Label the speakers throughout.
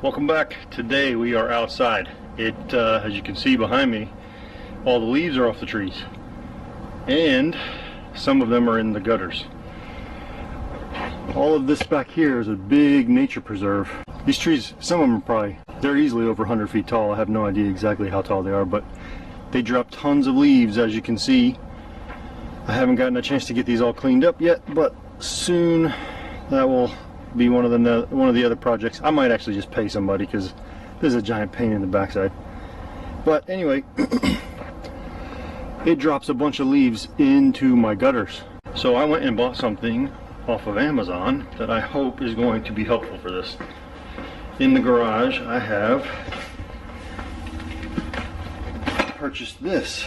Speaker 1: Welcome back. Today we are outside. As you can see behind me, all the leaves are off the trees, and some of them are in the gutters. All of this back here is a big nature preserve. These trees, some of them they're easily over 100 feet tall. I have no idea exactly how tall they are, but they drop tons of leaves, as you can see. I haven't gotten a chance to get these all cleaned up yet, but soon that will be one of the other projects. I might actually just pay somebody because this is a giant pain in the backside. But anyway, it drops a bunch of leaves into my gutters. So I went and bought something off of Amazon that I hope is going to be helpful for this. In the garage I have purchased this,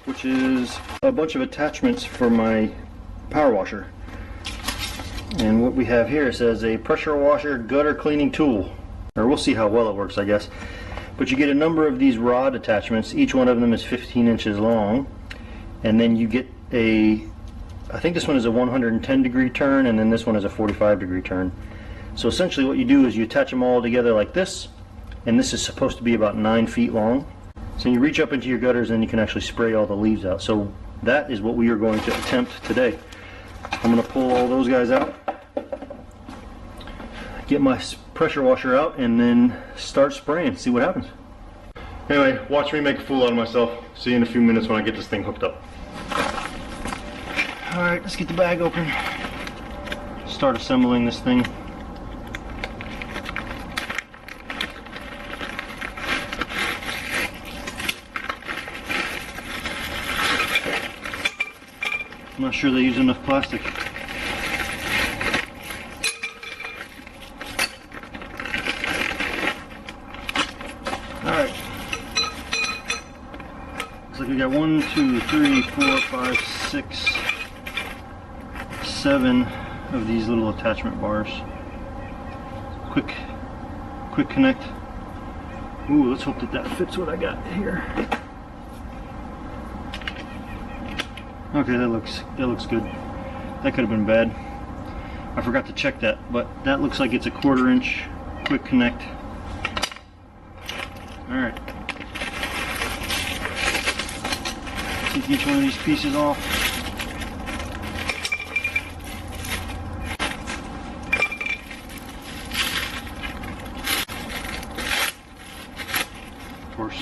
Speaker 1: which is a bunch of attachments for my power washer. And what we have here says a pressure washer gutter cleaning tool, or we'll see how well it works, I guess. But you get a number of these rod attachments. Each one of them is 15 inches long, and then you get I think this one is a 110 degree turn, and then this one is a 45 degree turn. So essentially what you do is you attach them all together like this, and this is supposed to be about 9 feet long. So you reach up into your gutters and you can actually spray all the leaves out. So that is what we are going to attempt today. I'm going to pull all those guys out, get my pressure washer out, and then start spraying, see what happens. Anyway, watch me make a fool out of myself. See you in a few minutes when I get this thing hooked up. Alright, let's get the bag open. Start assembling this thing. I'm not sure they use enough plastic. Alright. Looks like we got 1, 2, 3, 4, 5, 6, 7 of these little attachment bars. Quick connect. Ooh, let's hope that fits what I got here. Okay, that looks good. That could have been bad. I forgot to check that, but that looks like it's a 1/4 inch quick connect. Alright. Take each one of these pieces off. Of course.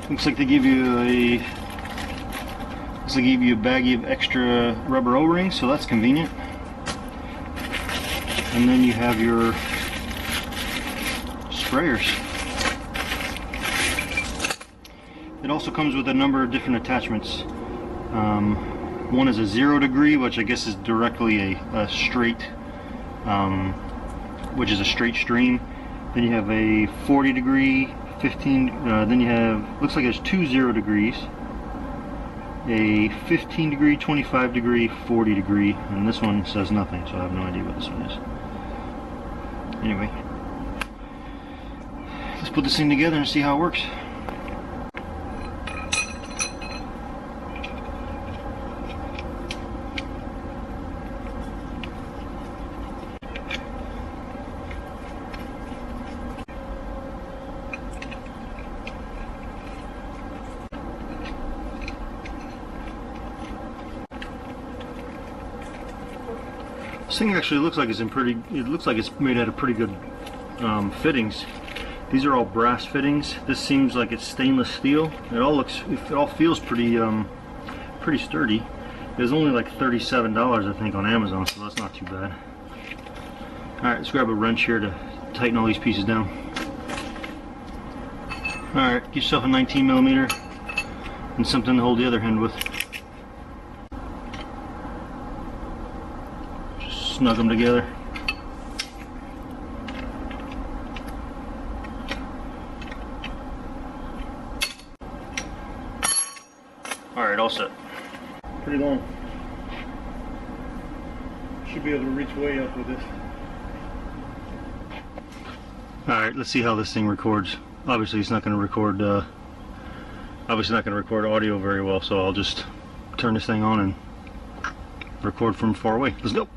Speaker 1: Looks like they give you a baggie of extra rubber O-rings, so that's convenient. And then you have your sprayers. It also comes with a number of different attachments. One is a 0 degree, which I guess is directly a straight, which is a straight stream. Then you have a 40 degree, 15, then you have, looks like there's 2 0 degrees, a 15 degree, 25 degree, 40 degree, and this one says nothing, so I have no idea what this one is. Anyway, let's put this thing together and see how it works. This thing actually looks like it's made out of pretty good fittings. These are all brass fittings. This seems like it's stainless steel. It all feels pretty sturdy. It was only like $37 I think on Amazon, so that's not too bad. Alright, let's grab a wrench here to tighten all these pieces down. Alright, get yourself a 19mm and something to hold the other hand with. Snug them together. Alright, all set. Pretty long. Should be able to reach way up with this. Alright, let's see how this thing records. Obviously it's not going to record audio very well, so I'll just turn this thing on and record from far away. Let's go.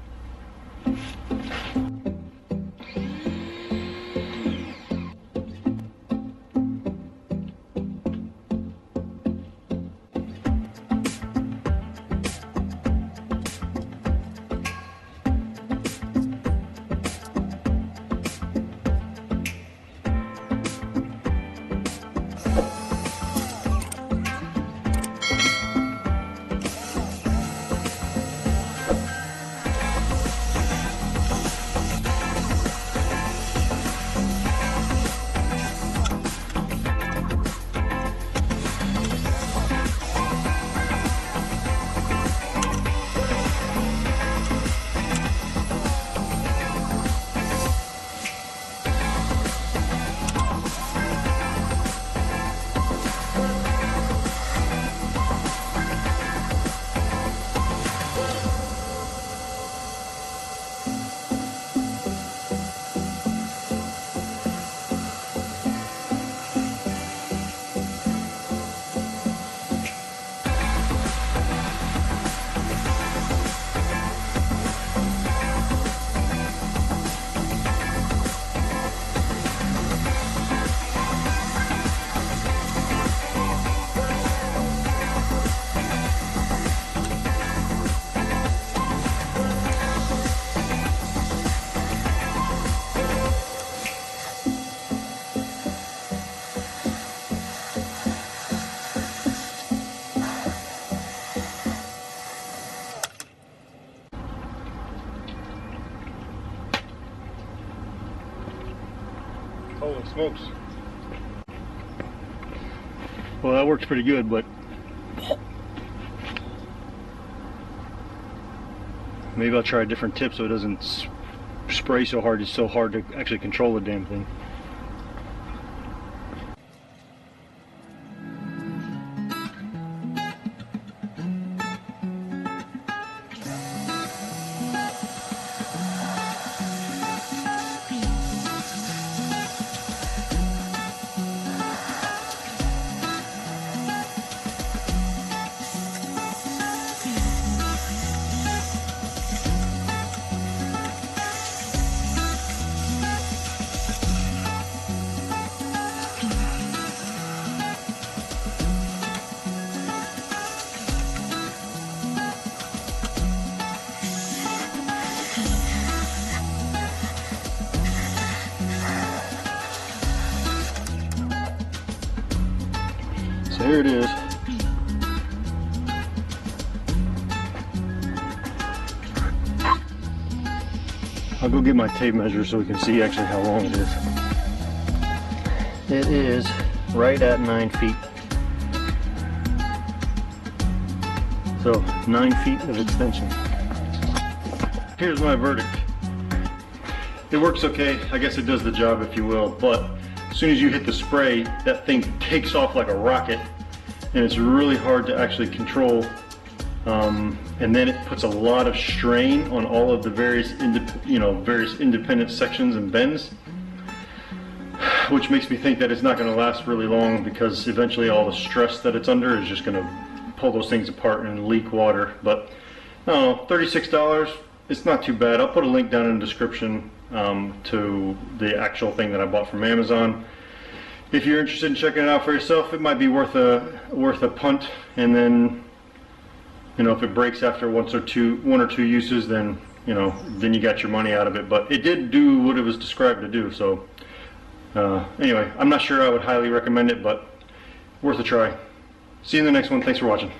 Speaker 2: Holy smokes.
Speaker 1: Well, that works pretty good, but maybe I'll try a different tip so it doesn't spray so hard. It's so hard to actually control the damn thing. So here it is. I'll go get my tape measure so we can see actually how long it is. It is right at 9 feet. So 9 feet of extension. Here's my verdict. It works okay. I guess it does the job, if you will, but as soon as you hit the spray, that thing takes off like a rocket, and it's really hard to actually control. And then it puts a lot of strain on all of the various independent sections and bends, which makes me think that it's not going to last really long, because eventually all the stress that it's under is just going to pull those things apart and leak water. But I don't know, $36, it's not too bad. I'll put a link down in the description to the actual thing that I bought from Amazon. If you're interested in checking it out for yourself, it might be worth a punt. And then, you know, if it breaks after one or two uses, then then you got your money out of it. But it did do what it was described to do. So anyway, I'm not sure I would highly recommend it, but worth a try. See you in the next one. Thanks for watching.